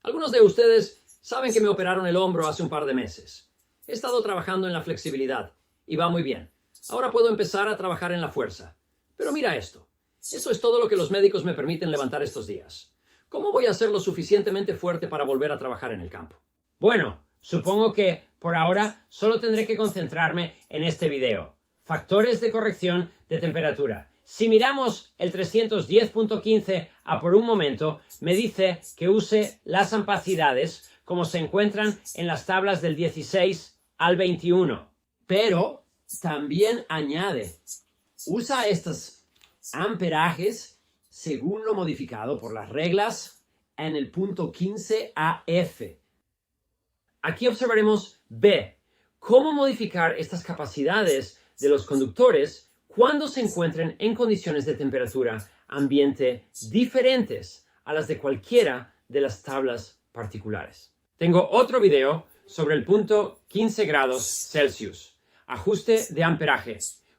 Algunos de ustedes saben que me operaron el hombro hace un par de meses. He estado trabajando en la flexibilidad y va muy bien. Ahora puedo empezar a trabajar en la fuerza. Pero mira esto. Eso es todo lo que los médicos me permiten levantar estos días. ¿Cómo voy a ser lo suficientemente fuerte para volver a trabajar en el campo? Bueno, supongo que por ahora solo tendré que concentrarme en este video. Factores de corrección de temperatura. Si miramos el 310.15 a por un momento, me dice que use las ampercidades como se encuentran en las tablas del 16 al 21. Pero también añade, usa estos amperajes según lo modificado por las reglas en el punto 15 AF. Aquí observaremos B, cómo modificar estas capacidades de los conductores cuando se encuentren en condiciones de temperatura ambiente diferentes a las de cualquiera de las tablas particulares. Tengo otro video sobre el punto 15 grados Celsius, ajuste de amperaje,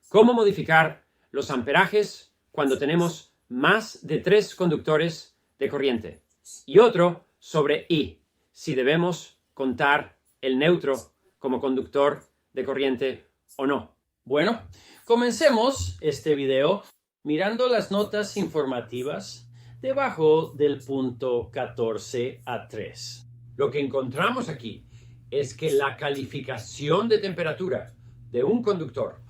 cómo modificar los amperajes cuando tenemos más de 3 conductores de corriente. Y otro sobre I, si debemos contar el neutro como conductor de corriente o no. Bueno, comencemos este video mirando las notas informativas debajo del punto 14 a 3. Lo que encontramos aquí es que la calificación de temperatura de un conductor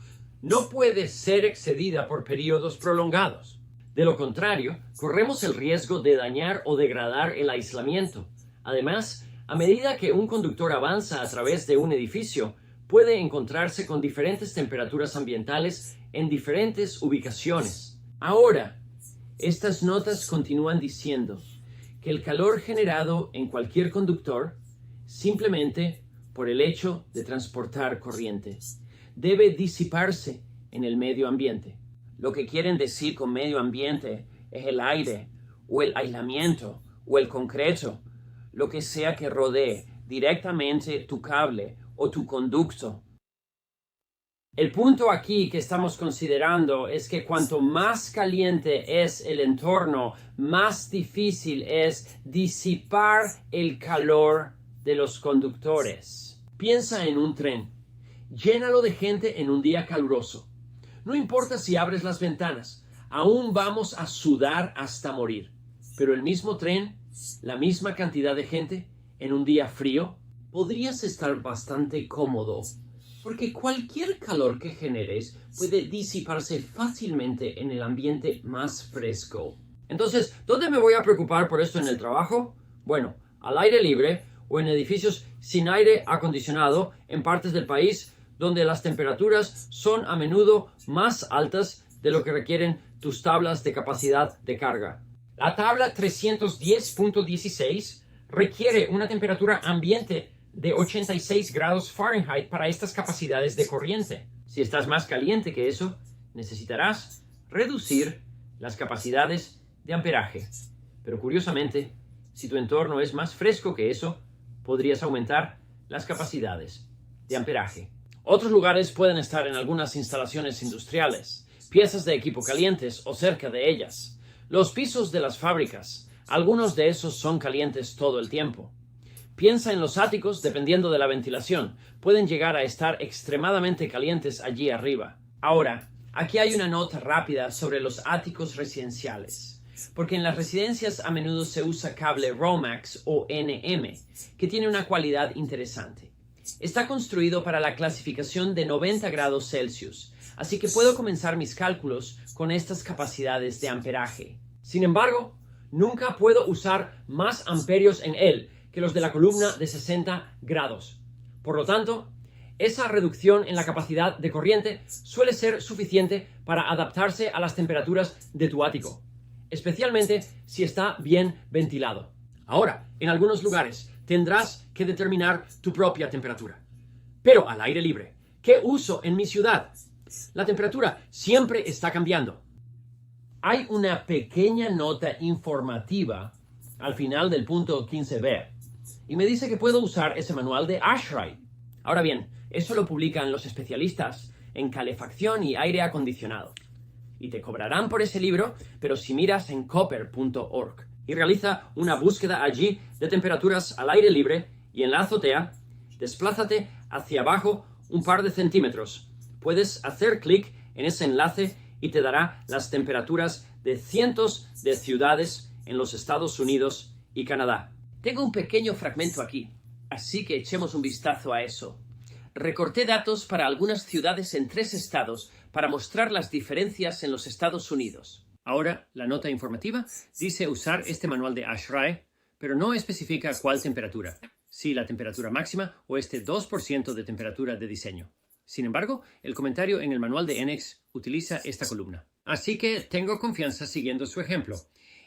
no puede ser excedida por periodos prolongados. De lo contrario, corremos el riesgo de dañar o degradar el aislamiento. Además, a medida que un conductor avanza a través de un edificio, puede encontrarse con diferentes temperaturas ambientales en diferentes ubicaciones. Ahora, estas notas continúan diciendo que el calor generado en cualquier conductor, simplemente por el hecho de transportar corriente, debe disiparse en el medio ambiente. Lo que quieren decir con medio ambiente es el aire, o el aislamiento, o el concreto, lo que sea que rodee directamente tu cable o tu conducto. El punto aquí que estamos considerando es que cuanto más caliente es el entorno, más difícil es disipar el calor de los conductores. Piensa en un tren. Llénalo de gente en un día caluroso. No importa si abres las ventanas, aún vamos a sudar hasta morir. Pero el mismo tren, la misma cantidad de gente, en un día frío, podrías estar bastante cómodo, porque cualquier calor que generes puede disiparse fácilmente en el ambiente más fresco. Entonces, ¿dónde me voy a preocupar por esto en el trabajo? Bueno, al aire libre o en edificios sin aire acondicionado en partes del país donde las temperaturas son a menudo más altas de lo que requieren tus tablas de capacidad de carga. La tabla 310.16 requiere una temperatura ambiente de 86 grados Fahrenheit para estas capacidades de corriente. Si estás más caliente que eso, necesitarás reducir las capacidades de amperaje. Pero curiosamente, si tu entorno es más fresco que eso, podrías aumentar las capacidades de amperaje. Otros lugares pueden estar en algunas instalaciones industriales, piezas de equipo calientes o cerca de ellas. Los pisos de las fábricas, algunos de esos son calientes todo el tiempo. Piensa en los áticos, dependiendo de la ventilación, pueden llegar a estar extremadamente calientes allí arriba. Ahora, aquí hay una nota rápida sobre los áticos residenciales, porque en las residencias a menudo se usa cable Romax o NM, que tiene una cualidad interesante. Está construido para la clasificación de 90 grados Celsius, así que puedo comenzar mis cálculos con estas capacidades de amperaje. Sin embargo, nunca puedo usar más amperios en él que los de la columna de 60 grados. Por lo tanto, esa reducción en la capacidad de corriente suele ser suficiente para adaptarse a las temperaturas de tu ático, especialmente si está bien ventilado. Ahora, en algunos lugares tendrás que determinar tu propia temperatura. Pero al aire libre, ¿qué uso en mi ciudad? La temperatura siempre está cambiando. Hay una pequeña nota informativa al final del punto 15b y me dice que puedo usar ese manual de ASHRAE. Ahora bien, eso lo publican los especialistas en calefacción y aire acondicionado. Y te cobrarán por ese libro, pero si miras en copper.org, y realiza una búsqueda allí de temperaturas al aire libre y en la azotea, desplázate hacia abajo un par de centímetros. Puedes hacer clic en ese enlace y te dará las temperaturas de cientos de ciudades en los Estados Unidos y Canadá. Tengo un pequeño fragmento aquí, así que echemos un vistazo a eso. Recorté datos para algunas ciudades en 3 estados para mostrar las diferencias en los Estados Unidos. Ahora, la nota informativa dice usar este manual de ASHRAE, pero no especifica cuál temperatura, si la temperatura máxima o este 2% de temperatura de diseño. Sin embargo, el comentario en el manual de NX utiliza esta columna. Así que tengo confianza siguiendo su ejemplo.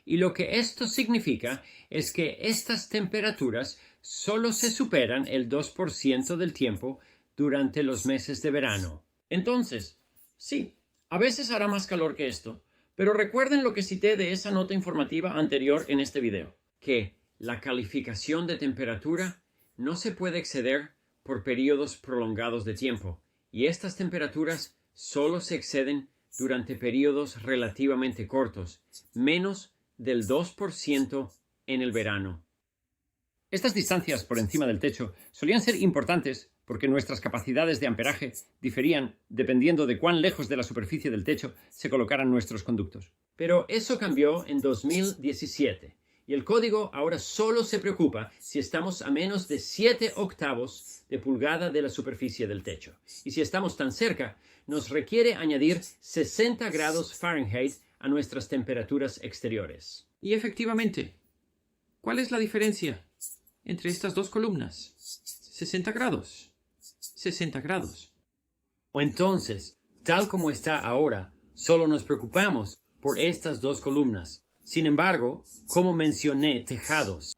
Y lo que esto significa es que estas temperaturas solo se superan el 2% del tiempo durante los meses de verano. Entonces, sí, a veces hará más calor que esto, pero recuerden lo que cité de esa nota informativa anterior en este video, que la calificación de temperatura no se puede exceder por periodos prolongados de tiempo, y estas temperaturas solo se exceden durante periodos relativamente cortos, menos del 2% en el verano. Estas distancias por encima del techo solían ser importantes porque nuestras capacidades de amperaje diferían dependiendo de cuán lejos de la superficie del techo se colocaran nuestros conductos. Pero eso cambió en 2017 y el código ahora solo se preocupa si estamos a menos de 7 octavos de pulgada de la superficie del techo. Y si estamos tan cerca, nos requiere añadir 60 grados Fahrenheit a nuestras temperaturas exteriores. Y efectivamente, ¿cuál es la diferencia entre estas dos columnas? 60 grados. 60 grados. O entonces, tal como está ahora, solo nos preocupamos por estas dos columnas. Sin embargo, como mencioné, tejados.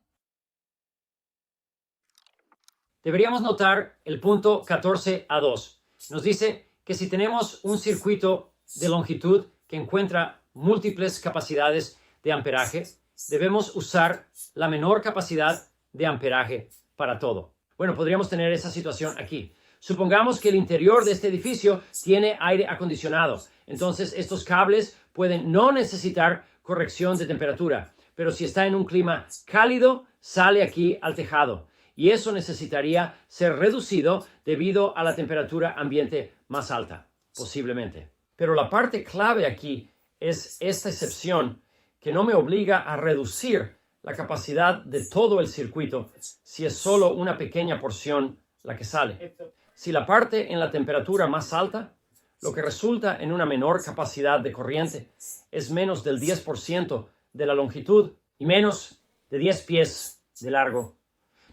Deberíamos notar el punto 14A2. Nos dice que si tenemos un circuito de longitud que encuentra múltiples capacidades de amperaje, debemos usar la menor capacidad de amperaje para todo. Bueno, podríamos tener esa situación aquí. Supongamos que el interior de este edificio tiene aire acondicionado. Entonces, estos cables pueden no necesitar corrección de temperatura, pero si está en un clima cálido, sale aquí al tejado. Y eso necesitaría ser reducido debido a la temperatura ambiente más alta, posiblemente. Pero la parte clave aquí es esta excepción que no me obliga a reducir la capacidad de todo el circuito si es solo una pequeña porción la que sale. Si la parte en la temperatura más alta, lo que resulta en una menor capacidad de corriente es menos del 10% de la longitud y menos de 10 pies de largo.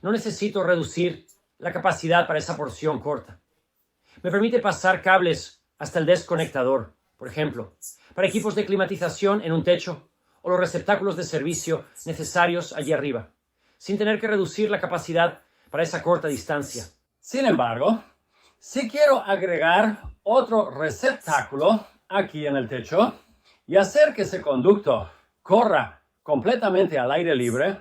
No necesito reducir la capacidad para esa porción corta. Me permite pasar cables hasta el desconectador, por ejemplo, para equipos de climatización en un techo o los receptáculos de servicio necesarios allí arriba, sin tener que reducir la capacidad para esa corta distancia. Sin embargo, si quiero agregar otro receptáculo aquí en el techo y hacer que ese conducto corra completamente al aire libre,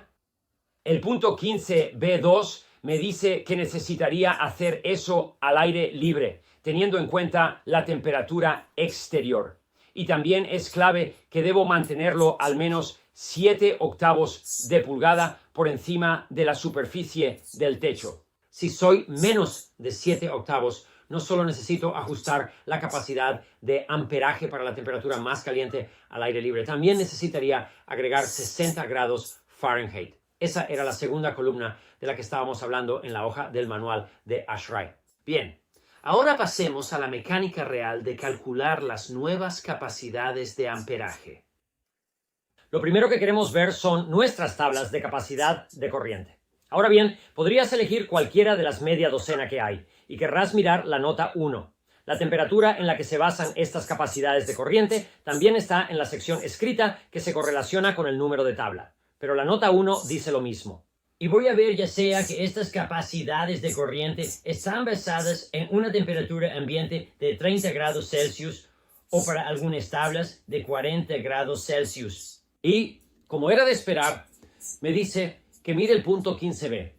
el punto 15B2 me dice que necesitaría hacer eso al aire libre, teniendo en cuenta la temperatura exterior. Y también es clave que debo mantenerlo al menos 7 octavos de pulgada por encima de la superficie del techo. Si soy menos de 7 octavos, no solo necesito ajustar la capacidad de amperaje para la temperatura más caliente al aire libre, también necesitaría agregar 60 grados Fahrenheit. Esa era la segunda columna de la que estábamos hablando en la hoja del manual de ASHRAE. Bien, ahora pasemos a la mecánica real de calcular las nuevas capacidades de amperaje. Lo primero que queremos ver son nuestras tablas de capacidad de corriente. Ahora bien, podrías elegir cualquiera de las media docena que hay y querrás mirar la nota 1. La temperatura en la que se basan estas capacidades de corriente también está en la sección escrita que se correlaciona con el número de tabla. Pero la nota 1 dice lo mismo. Y voy a ver ya sea que estas capacidades de corriente están basadas en una temperatura ambiente de 30 grados Celsius o para algunas tablas de 40 grados Celsius. Y, como era de esperar, me dice que mire el punto 15b.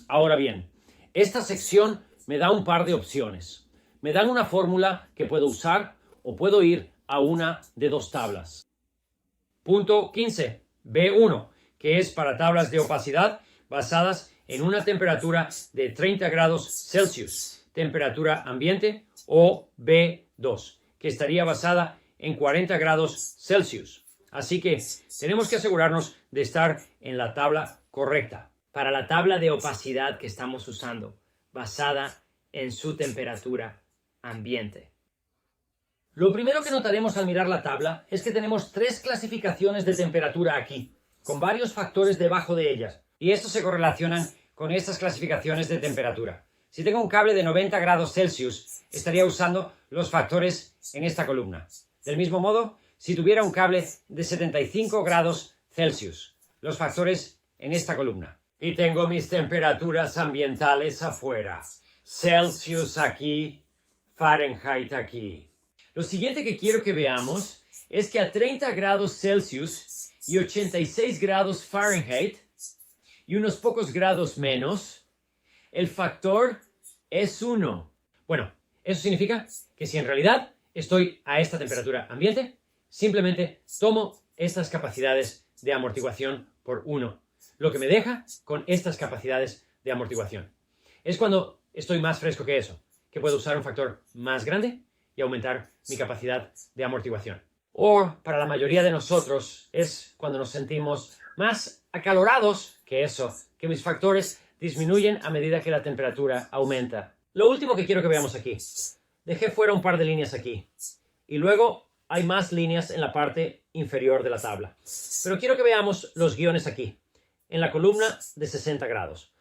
Ahora bien, esta sección me da un par de opciones. Me dan una fórmula que puedo usar o puedo ir a una de dos tablas. Punto 15, B1. que es para tablas de opacidad basadas en una temperatura de 30 grados Celsius, temperatura ambiente, o B2, que estaría basada en 40 grados Celsius. Así que tenemos que asegurarnos de estar en la tabla correcta. Para la tabla de opacidad que estamos usando, basada en su temperatura ambiente. Lo primero que notaremos al mirar la tabla es que tenemos 3 clasificaciones de temperatura aquí, con varios factores debajo de ellas, y estos se correlacionan con estas clasificaciones de temperatura. Si tengo un cable de 90 grados Celsius, estaría usando los factores en esta columna. Del mismo modo, si tuviera un cable de 75 grados Celsius, los factores en esta columna. Y tengo mis temperaturas ambientales afuera. Celsius aquí, Fahrenheit aquí. Lo siguiente que quiero que veamos es que a 30 grados Celsius y 86 grados Fahrenheit y unos pocos grados menos, el factor es 1. Bueno, eso significa que si en realidad estoy a esta temperatura ambiente, simplemente tomo estas capacidades de amortiguación por 1, lo que me deja con estas capacidades de amortiguación. Es cuando estoy más fresco que eso, que puedo usar un factor más grande y aumentar mi capacidad de amortiguación. O, para la mayoría de nosotros, es cuando nos sentimos más acalorados que eso, que mis factores disminuyen a medida que la temperatura aumenta. Lo último que quiero que veamos aquí. Dejé fuera un par de líneas aquí. Y luego hay más líneas en la parte inferior de la tabla. Pero quiero que veamos los guiones aquí, en la columna de 60 grados.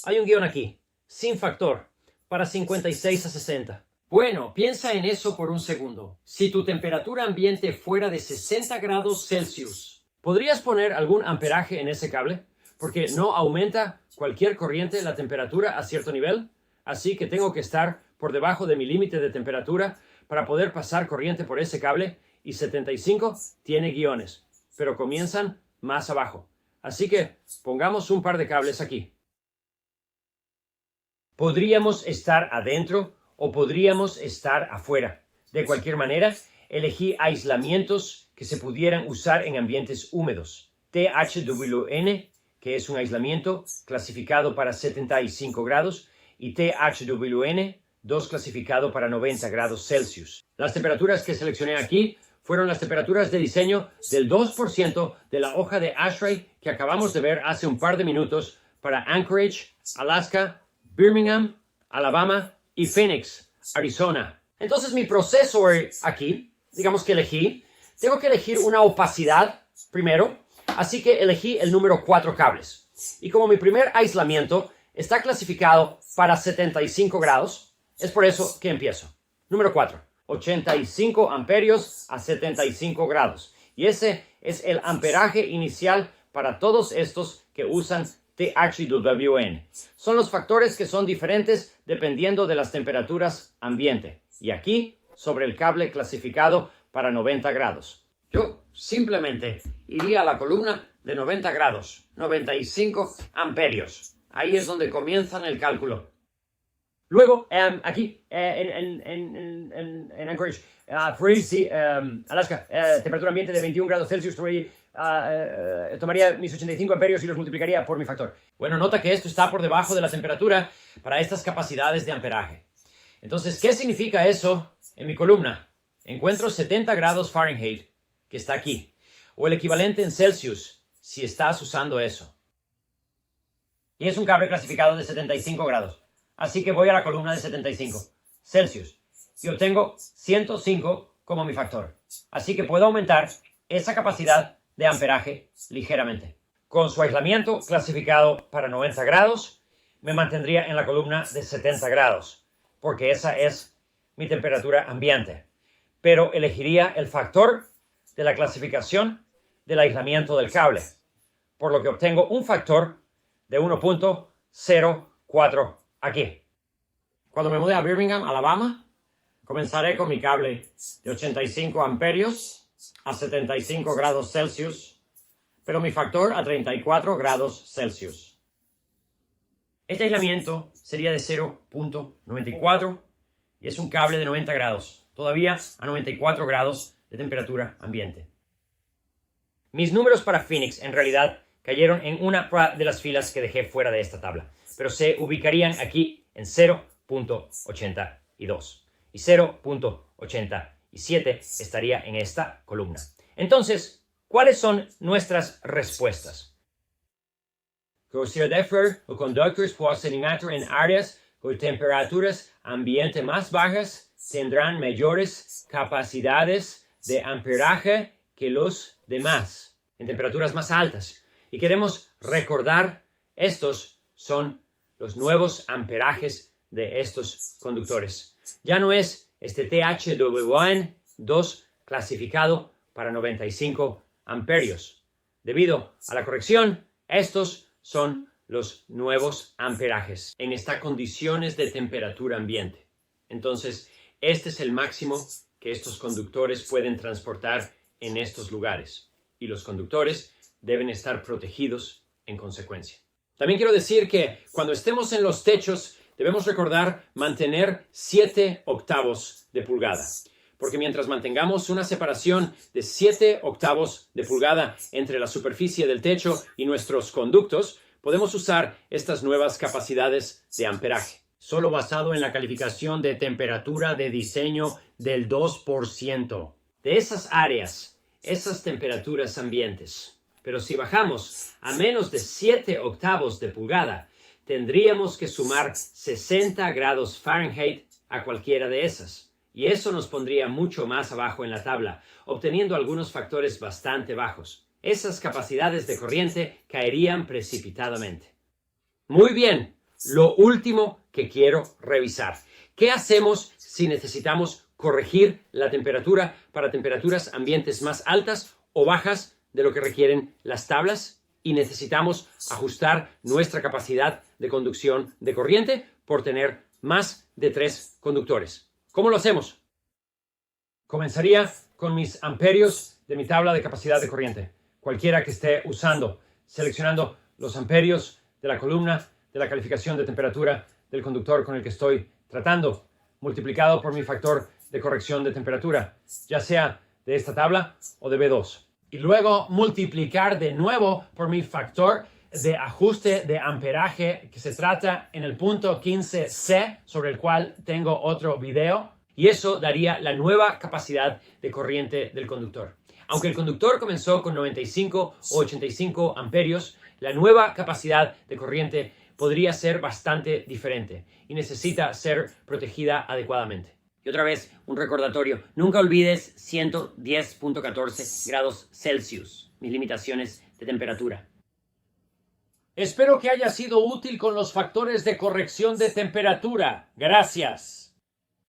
Hay un guión aquí, sin factor, para 56 a 60. Bueno, piensa en eso por un segundo. Si tu temperatura ambiente fuera de 60 grados Celsius, ¿podrías poner algún amperaje en ese cable? Porque no aumenta cualquier corriente la temperatura a cierto nivel. Así que tengo que estar por debajo de mi límite de temperatura para poder pasar corriente por ese cable, y 75 tiene guiones, pero comienzan más abajo. Así que pongamos un par de cables aquí. Podríamos estar adentro o podríamos estar afuera. De cualquier manera, elegí aislamientos que se pudieran usar en ambientes húmedos. THWN, que es un aislamiento clasificado para 75 grados, y THWN2 clasificado para 90 grados Celsius. Las temperaturas que seleccioné aquí fueron las temperaturas de diseño del 2% de la hoja de ASHRAE que acabamos de ver hace un par de minutos para Anchorage, Alaska, Birmingham, Alabama y Phoenix, Arizona. Entonces mi proceso aquí, digamos que tengo que elegir una opacidad primero, así que elegí el número 4 cables. Y como mi primer aislamiento está clasificado para 75 grados, es por eso que empiezo. Número 4. 85 amperios a 75 grados. Y ese es el amperaje inicial para todos estos que usan THWN. Son los factores que son diferentes dependiendo de las temperaturas ambiente. Y aquí, sobre el cable clasificado para 90 grados. Yo simplemente iría a la columna de 90 grados, 95 amperios. Ahí es donde comienzan el cálculo. Luego, aquí, en Anchorage, Alaska, temperatura ambiente de 21 grados Celsius, tomaría mis 85 amperios y los multiplicaría por mi factor. Bueno, nota que esto está por debajo de la temperatura para estas capacidades de amperaje. Entonces, ¿qué significa eso en mi columna? Encuentro 70 grados Fahrenheit, que está aquí, o el equivalente en Celsius, si estás usando eso. Y es un cable clasificado de 75 grados. Así que voy a la columna de 75 Celsius y obtengo 105 como mi factor. Así que puedo aumentar esa capacidad de amperaje ligeramente. Con su aislamiento clasificado para 90 grados, me mantendría en la columna de 70 grados, porque esa es mi temperatura ambiente. Pero elegiría el factor de la clasificación del aislamiento del cable, por lo que obtengo un factor de 1.04 aquí. Cuando me mude a Birmingham, Alabama, comenzaré con mi cable de 85 amperios a 75 grados Celsius, pero mi factor a 34 grados Celsius. Este aislamiento sería de 0.94 y es un cable de 90 grados, todavía a 94 grados de temperatura ambiente. Mis números para Phoenix en realidad cayeron en una de las filas que dejé fuera de esta tabla, pero se ubicarían aquí en 0.82 y 0.87 estaría en esta columna. Entonces, ¿cuáles son nuestras respuestas? Los conductores procedimentos en áreas con temperaturas ambiente más bajas tendrán mayores capacidades de amperaje que los demás en temperaturas más altas. Y queremos recordar, estos son los nuevos amperajes de estos conductores. Ya no es este THWN2 clasificado para 95 amperios. Debido a la corrección, estos son los nuevos amperajes en estas condiciones de temperatura ambiente. Entonces, este es el máximo que estos conductores pueden transportar en estos lugares. Y los conductores deben estar protegidos en consecuencia. También quiero decir que cuando estemos en los techos, debemos recordar mantener 7 octavos de pulgada. Porque mientras mantengamos una separación de 7 octavos de pulgada entre la superficie del techo y nuestros conductos, podemos usar estas nuevas capacidades de amperaje. Solo basado en la calificación de temperatura de diseño del 2%. De esas áreas, esas temperaturas ambientes. Pero si bajamos a menos de 7 octavos de pulgada, tendríamos que sumar 60 grados Fahrenheit a cualquiera de esas. Y eso nos pondría mucho más abajo en la tabla, obteniendo algunos factores bastante bajos. Esas capacidades de corriente caerían precipitadamente. Muy bien, lo último que quiero revisar. ¿Qué hacemos si necesitamos corregir la temperatura para temperaturas ambientes más altas o bajas de lo que requieren las tablas y necesitamos ajustar nuestra capacidad de conducción de corriente por tener más de 3 conductores? ¿Cómo lo hacemos? Comenzaría con mis amperios de mi tabla de capacidad de corriente. Cualquiera que esté usando, seleccionando los amperios de la columna de la calificación de temperatura del conductor con el que estoy tratando, multiplicado por mi factor de corrección de temperatura, ya sea de esta tabla o de B2. Y luego multiplicar de nuevo por mi factor de ajuste de amperaje que se trata en el punto 15C, sobre el cual tengo otro video. Y eso daría la nueva capacidad de corriente del conductor. Aunque el conductor comenzó con 95 o 85 amperios, la nueva capacidad de corriente podría ser bastante diferente y necesita ser protegida adecuadamente. Y otra vez, un recordatorio. Nunca olvides 110.14 grados Celsius, mis limitaciones de temperatura. Espero que haya sido útil con los factores de corrección de temperatura. Gracias.